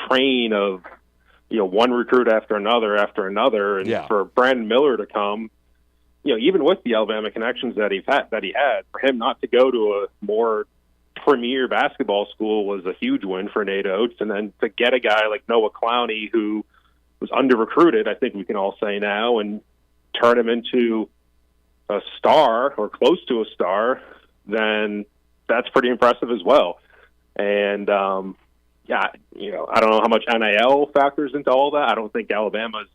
train of one recruit after another. And for Brandon Miller to come, even with the Alabama connections that he had, for him not to go to a more premier basketball school was a huge win for Nate Oates. And then to get a guy like Noah Clowney, who was under-recruited, I think we can all say now, and turn him into a star or close to a star, then that's pretty impressive as well. And, I don't know how much NIL factors into all that. I don't think Alabama's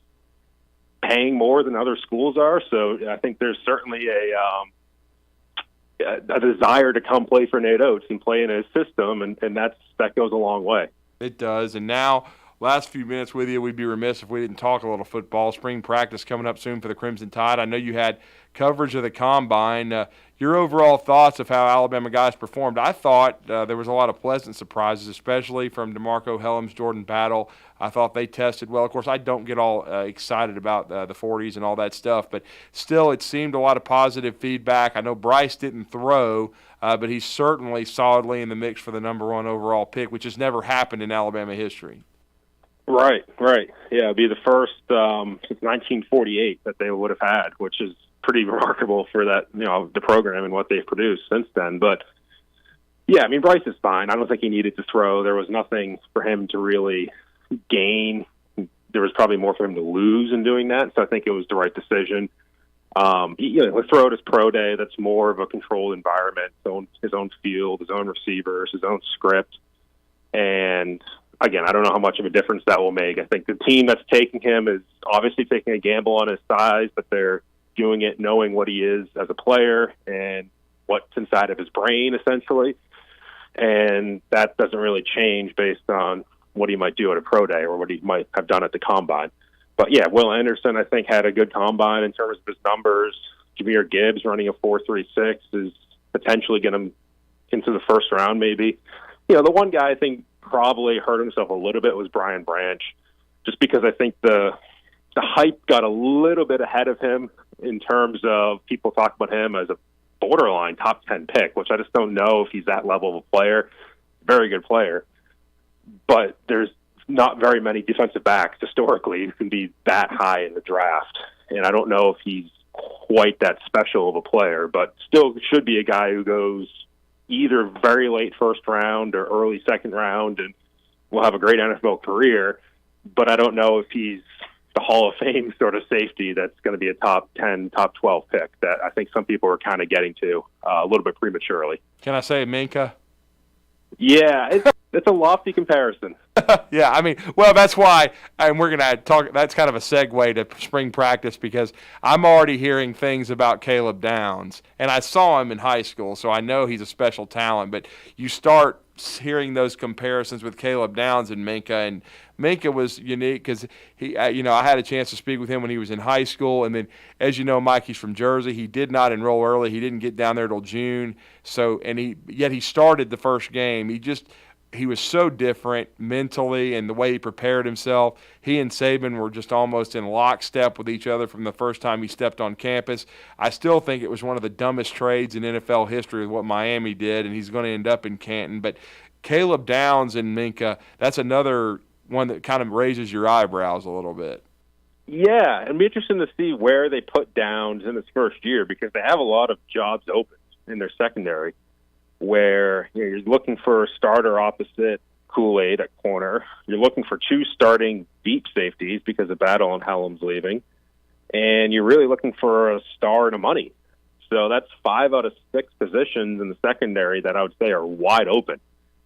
paying more than other schools are. So I think there's certainly a desire to come play for Nate Oates and play in his system, and that goes a long way. It does. And now, last few minutes with you, we'd be remiss if we didn't talk a little football. Spring practice coming up soon for the Crimson Tide. I know you had coverage of the Combine. Your overall thoughts of how Alabama guys performed? I thought there was a lot of pleasant surprises, especially from DeMarco Hellum's Jordan Battle. I thought they tested well. Of course, I don't get all excited about the 40s and all that stuff, but still it seemed a lot of positive feedback. I know Bryce didn't throw, but he's certainly solidly in the mix for the number 1 overall pick, which has never happened in Alabama history. Right. Yeah, it'd be the first since 1948 that they would have had, which is pretty remarkable for that, the program and what they've produced since then. But yeah, I mean, Bryce is fine. I don't think he needed to throw. There was nothing for him to really gain. There was probably more for him to lose in doing that. So I think it was the right decision. He'll throw at his pro day. That's more of a controlled environment, his own field, his own receivers, his own script. And again, I don't know how much of a difference that will make. I think the team that's taking him is obviously taking a gamble on his size, but they're doing it knowing what he is as a player and what's inside of his brain, essentially. And that doesn't really change based on what he might do at a pro day or what he might have done at the Combine. But, yeah, Will Anderson, I think, had a good Combine in terms of his numbers. Jahmyr Gibbs running a 4.36 is potentially getting him into the first round maybe. The one guy I think probably hurt himself a little bit was Brian Branch, just because I think the hype got a little bit ahead of him in terms of people talk about him as a borderline top 10 pick, which I just don't know if he's that level of a player. Very good player. But there's not very many defensive backs historically who can be that high in the draft. and I don't know if he's quite that special of a player, but still should be a guy who goes either very late first round or early second round and will have a great NFL career. But I don't know if he's the Hall of Fame sort of safety that's going to be a top 10, top 12 pick that I think some people are kind of getting to a little bit prematurely. Can I say Minka? Yeah, it's a lofty comparison. Yeah, I mean, well, that's why, and we're going to talk, that's kind of a segue to spring practice because I'm already hearing things about Caleb Downs, and I saw him in high school, so I know he's a special talent, but you start hearing those comparisons with Caleb Downs and Minka was unique because he, I had a chance to speak with him when he was in high school, and then, as you know, Mike, he's from Jersey. He did not enroll early. He didn't get down there till June, yet he started the first game. He was so different mentally and the way he prepared himself. He and Saban were just almost in lockstep with each other from the first time he stepped on campus. I still think it was one of the dumbest trades in NFL history with what Miami did, and he's going to end up in Canton. But Caleb Downs and Minka, that's another one that kind of raises your eyebrows a little bit. Yeah, it'd be interesting to see where they put Downs in his first year because they have a lot of jobs open in their secondary where you're looking for a starter opposite Kool-Aid at corner. You're looking for two starting deep safeties because of Battle and Helms leaving. And you're really looking for a star and a money. So that's 5 out of 6 positions in the secondary that I would say are wide open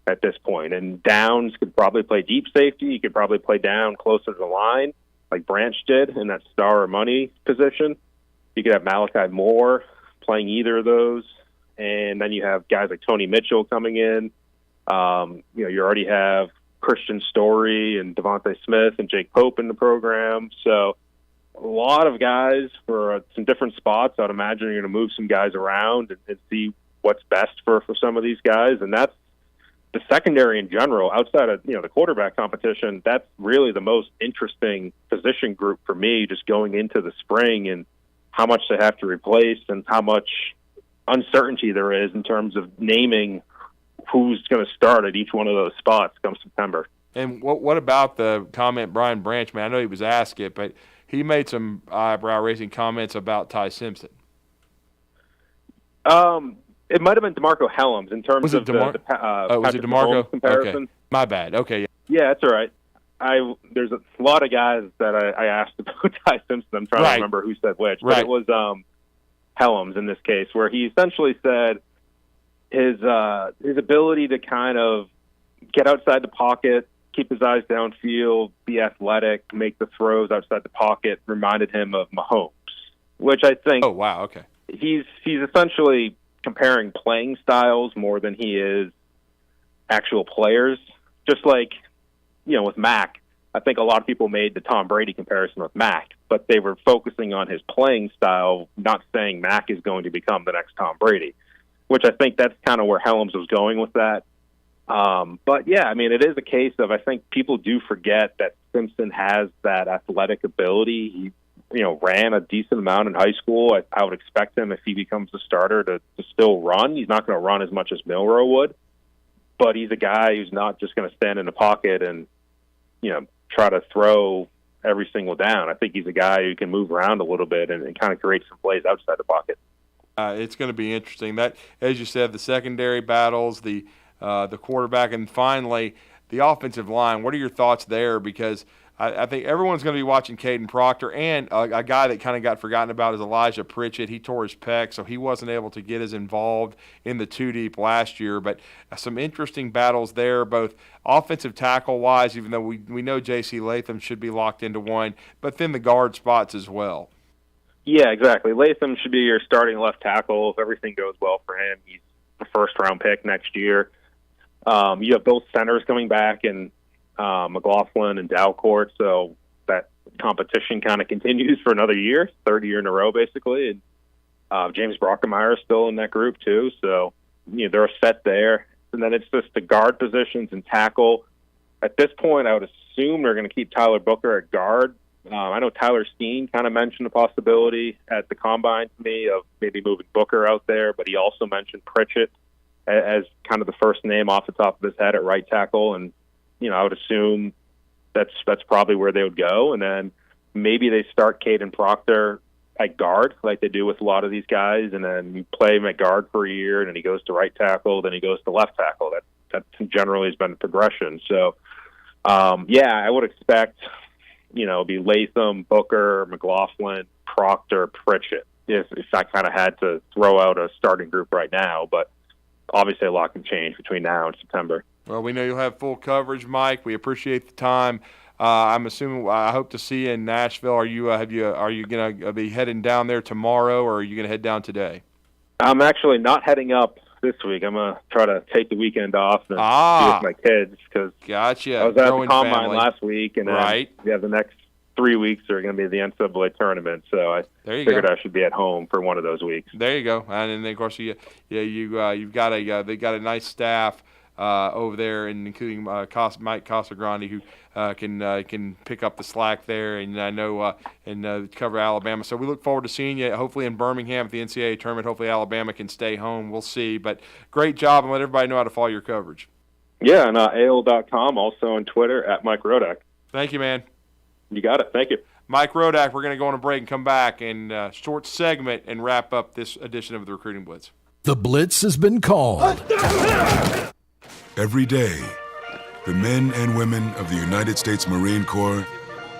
at this point. And Downs could probably play deep safety. He could probably play down closer to the line like Branch did in that star or money position. You could have Malachi Moore playing either of those. And then you have guys like Tony Mitchell coming in. You already have Christian Story and Devontae Smith and Jake Pope in the program. So a lot of guys for some different spots. I'd imagine you're going to move some guys around and see what's best for some of these guys. And that's the secondary in general, outside of the quarterback competition. That's really the most interesting position group for me just going into the spring and how much they have to replace and how much uncertainty there is in terms of naming who's going to start at each one of those spots come September. And what about the comment Brian Branch made? I know he was asked it, but he made some eyebrow-raising comments about Ty Simpson. It might have been DeMarco Helms in terms of was it DeMarco comparison. Okay. My bad. Okay. Yeah, that's all right. There's a lot of guys that I asked about Ty Simpson. I'm trying to remember who said which, but it was Helms in this case, where he essentially said his ability to kind of get outside the pocket, keep his eyes downfield, be athletic, make the throws outside the pocket reminded him of Mahomes, which I think. Oh wow, okay. He's essentially comparing playing styles more than he is actual players. Just like with Mac, I think a lot of people made the Tom Brady comparison with Mac, but they were focusing on his playing style, not saying Mac is going to become the next Tom Brady, which I think that's kind of where Helms was going with that. But yeah, I mean, it is a case of, I think people do forget that Simpson has that athletic ability. He, ran a decent amount in high school. I would expect him, if he becomes a starter, to still run. He's not going to run as much as Milroe would, but he's a guy who's not just going to stand in the pocket and, try to throw every single down. I think he's a guy who can move around a little bit and kind of create some plays outside the pocket. It's going to be interesting. That, as you said, the secondary battles, the quarterback, and finally the offensive line. What are your thoughts there? Because I think everyone's going to be watching Caden Proctor, and a guy that kind of got forgotten about is Elijah Pritchett. He tore his pec, so he wasn't able to get as involved in the two deep last year. But some interesting battles there, both offensive tackle-wise, even though we know J.C. Latham should be locked into one, but then the guard spots as well. Yeah, exactly. Latham should be your starting left tackle if everything goes well for him. He's a first-round pick next year. You have both centers coming back, and McLaughlin and Dalcourt, so that competition kind of continues for another year, third year in a row, basically. And James Brockemeyer is still in that group, too, so they're set there. And then it's just the guard positions and tackle. At this point, I would assume they're going to keep Tyler Booker at guard. I know Tyler Steen kind of mentioned the possibility at the Combine to me of maybe moving Booker out there, but he also mentioned Pritchett as kind of the first name off the top of his head at right tackle, and I would assume that's probably where they would go. And then maybe they start Caden Proctor at guard like they do with a lot of these guys, and then you play him at guard for a year, and then he goes to right tackle, then he goes to left tackle. That generally has been the progression. So, I would expect, it'd be Latham, Booker, McLaughlin, Proctor, Pritchett, if I kind of had to throw out a starting group right now. But obviously a lot can change between now and September. Well, we know you'll have full coverage, Mike. We appreciate the time. I'm assuming I hope to see you in Nashville. Are you going to be heading down there tomorrow, or are you going to head down today? I'm actually not heading up this week. I'm going to try to take the weekend off and be with my kids, because gotcha. I was at the Combine last week, and then the next 3 weeks are going to be the NCAA tournament. So I figured I should be at home for one of those weeks. There you go. And then, of course, you've got they got a nice staff over there, and including Mike Casagrande, who can pick up the slack there, and I know and cover Alabama. So we look forward to seeing you, hopefully in Birmingham at the NCAA tournament. Hopefully Alabama can stay home. We'll see. But great job, and let everybody know how to follow your coverage. Yeah, and AOL.com, also on Twitter at Mike Rodak. Thank you, man. You got it. Thank you. Mike Rodak. We're going to go on a break and come back and short segment and wrap up this edition of the Recruiting Blitz. The Blitz has been called. Every day, the men and women of the United States Marine Corps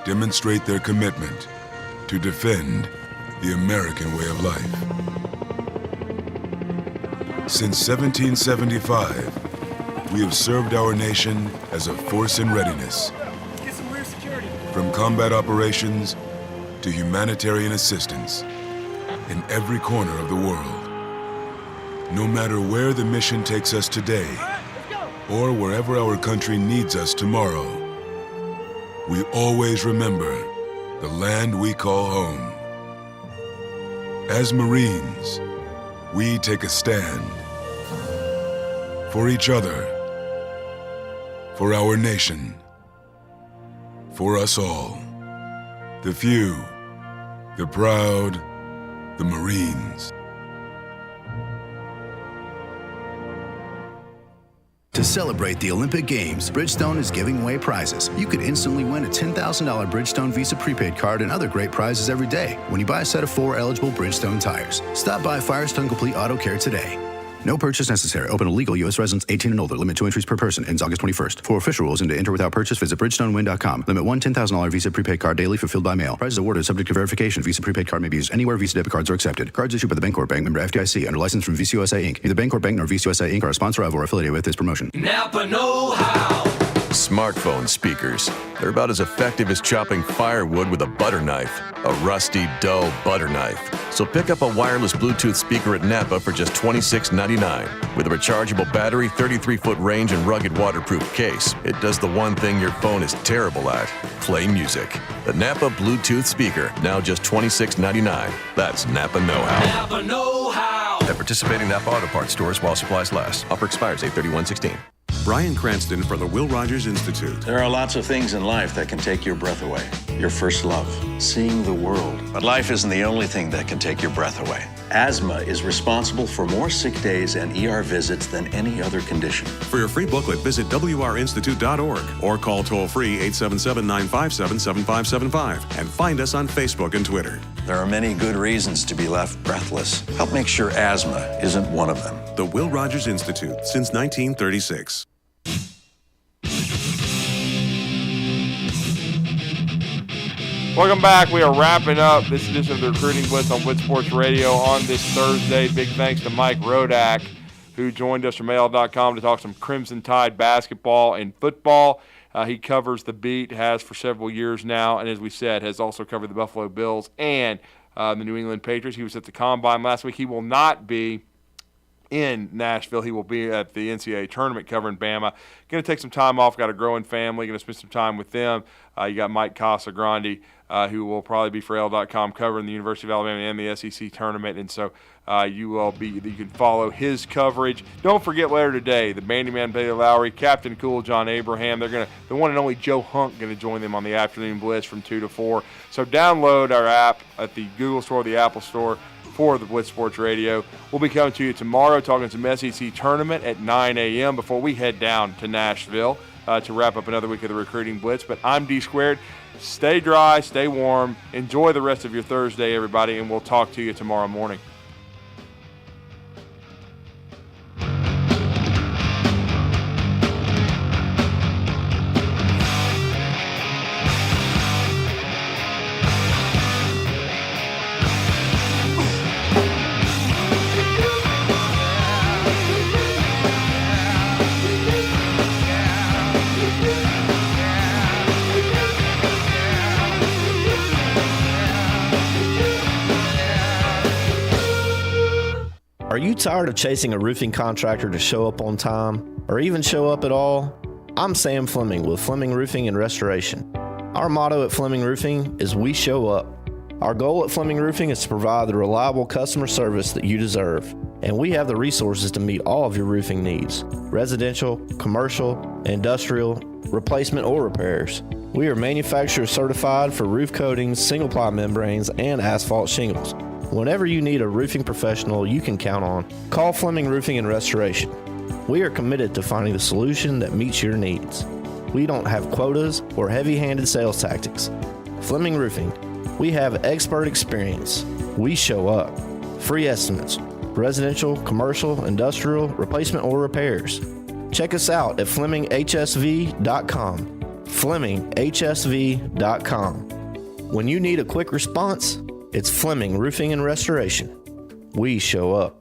demonstrate their commitment to defend the American way of life. Since 1775, we have served our nation as a force in readiness. From combat operations to humanitarian assistance in every corner of the world. No matter where the mission takes us today, or wherever our country needs us tomorrow, we always remember the land we call home. As Marines, we take a stand for each other, for our nation, for us all. The few, the proud, the Marines. To celebrate the Olympic Games, Bridgestone is giving away prizes. You could instantly win a $10,000 Bridgestone Visa prepaid card and other great prizes every day when you buy a set of 4 eligible Bridgestone tires. Stop by Firestone Complete Auto Care today. No purchase necessary. Open to legal U.S. residents 18 and older. Limit 2 entries per person. Ends August 21st. For official rules and to enter without purchase, visit BridgestoneWin.com. Limit one $10,000 Visa prepaid card daily fulfilled by mail. Prizes awarded subject to verification. Visa prepaid card may be used anywhere Visa debit cards are accepted. Cards issued by the Bancorp Bank, member FDIC, under license from Visa USA Inc. Neither Bancorp Bank nor Visa USA Inc. are a sponsor of or affiliated with this promotion. Napa know-how. Smartphone speakers. They're about as effective as chopping firewood with a butter knife. A rusty, dull butter knife. So pick up a wireless Bluetooth speaker at Napa for just $26.99. With a rechargeable battery, 33-foot range, and rugged waterproof case, it does the one thing your phone is terrible at: play music. The Napa Bluetooth speaker, now just $26.99. That's Napa know-how. Napa know-how. At participating Napa Auto Parts stores while supplies last. Offer expires 8/31/16. Brian Cranston for the Will Rogers Institute. There are lots of things in life that can take your breath away. Your first love, seeing the world. But life isn't the only thing that can take your breath away. Asthma is responsible for more sick days and ER visits than any other condition. For your free booklet, visit wrinstitute.org or call toll-free 877-957-7575 and find us on Facebook and Twitter. There are many good reasons to be left breathless. Help make sure asthma isn't one of them. The Will Rogers Institute, since 1936. Welcome back. We are wrapping up this edition of the Recruiting Blitz on Blitz Sports Radio on this Thursday. Big thanks to Mike Rodak, who joined us from AL.com to talk some Crimson Tide basketball and football. He covers the beat, has for several years now, and as we said, has also covered the Buffalo Bills and the New England Patriots. He was at the Combine last week. He will not be in Nashville. He will be at the NCAA tournament covering Bama. Going to take some time off, got a growing family, going to spend some time with them. You got Mike Casagrande, who will probably be for AL.com covering the University of Alabama and the SEC tournament. And so you can follow his coverage. Don't forget later today, the Bandyman Bailey Lowry, Captain Cool John Abraham. The one and only Joe Hunk going to join them on the afternoon blitz from 2 to 4. So download our app at the Google Store, the Apple Store, for the Blitz Sports Radio. We'll be coming to you tomorrow talking some SEC tournament at 9 a.m. before we head down to Nashville to wrap up another week of the Recruiting Blitz. But I'm D Squared. Stay dry, stay warm. Enjoy the rest of your Thursday, everybody, and we'll talk to you tomorrow morning. Are you tired of chasing a roofing contractor to show up on time, or even show up at all? I'm Sam Fleming with Fleming Roofing and Restoration. Our motto at Fleming Roofing is we show up. Our goal at Fleming Roofing is to provide the reliable customer service that you deserve, and we have the resources to meet all of your roofing needs: residential, commercial, industrial, replacement, or repairs. We are manufacturer certified for roof coatings, single-ply membranes, and asphalt shingles. Whenever you need a roofing professional you can count on, call Fleming Roofing and Restoration. We are committed to finding the solution that meets your needs. We don't have quotas or heavy-handed sales tactics. Fleming Roofing, we have expert experience. We show up. Free estimates, residential, commercial, industrial, replacement, or repairs. Check us out at FlemingHSV.com. FlemingHSV.com. When you need a quick response, it's Fleming Roofing and Restoration. We show up.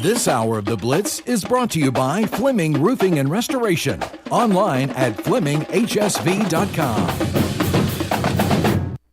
This hour of the Blitz is brought to you by Fleming Roofing and Restoration. Online at FlemingHSV.com.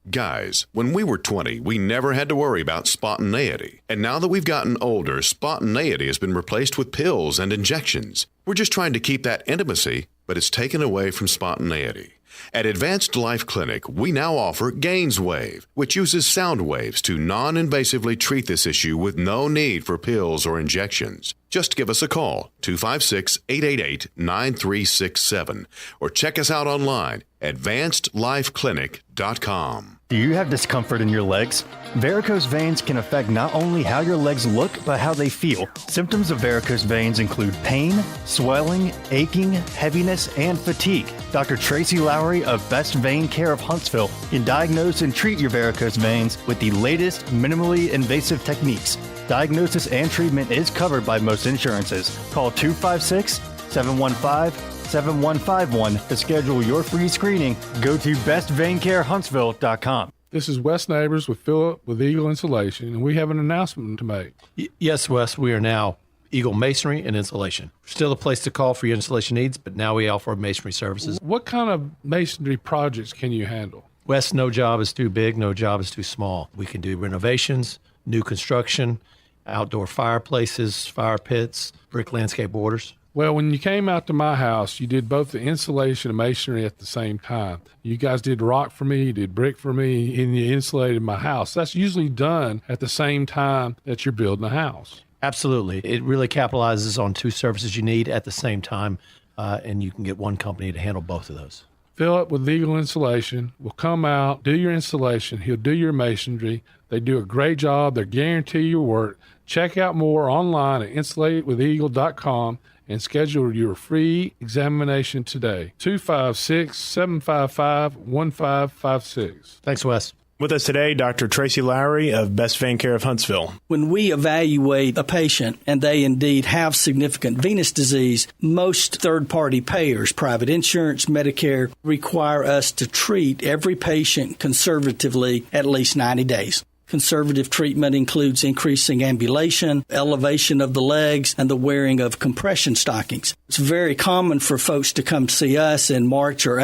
Guys, when we were 20, we never had to worry about spontaneity. And now that we've gotten older, spontaneity has been replaced with pills and injections. We're just trying to keep that intimacy, but it's taken away from spontaneity. At Advanced Life Clinic, we now offer GainsWave, which uses sound waves to non-invasively treat this issue with no need for pills or injections. Just give us a call, 256-888-9367, or check us out online, advancedlifeclinic.com. Do you have discomfort in your legs? Varicose veins can affect not only how your legs look, but how they feel. Symptoms of varicose veins include pain, swelling, aching, heaviness, and fatigue. Dr. Tracy Lowry of Best Vein Care of Huntsville can diagnose and treat your varicose veins with the latest minimally invasive techniques. Diagnosis and treatment is covered by most insurances. Call 256-715-7151 to schedule your free screening. Go to bestveincarehuntsville.com. This is Wes Neighbors with Philip with Eagle Insulation, and we have an announcement to make. Yes, Wes, we are now Eagle Masonry and Insulation. Still a place to call for your installation needs, but now we offer masonry services. What kind of masonry projects can you handle? Wes, no job is too big, no job is too small. We can do renovations, new construction, outdoor fireplaces, fire pits, brick landscape borders. Well, when you came out to my house, you did both the insulation and masonry at the same time. You guys did rock for me, you did brick for me, and you insulated my house. That's usually done at the same time that you're building a house. Absolutely. It really capitalizes on two services you need at the same time, and you can get one company to handle both of those. Philip with Eagle Insulation will come out, do your installation. He'll do your masonry. They do a great job. They guarantee your work. Check out more online at insulatedwitheagle.com and schedule your free examination today. 256-755-1556. Thanks, Wes. With us today, Dr. Tracy Lowry of Best Vein Care of Huntsville. When we evaluate a patient and they indeed have significant venous disease, most third-party payers, private insurance, Medicare, require us to treat every patient conservatively at least 90 days. Conservative treatment includes increasing ambulation, elevation of the legs, and the wearing of compression stockings. It's very common for folks to come see us in March or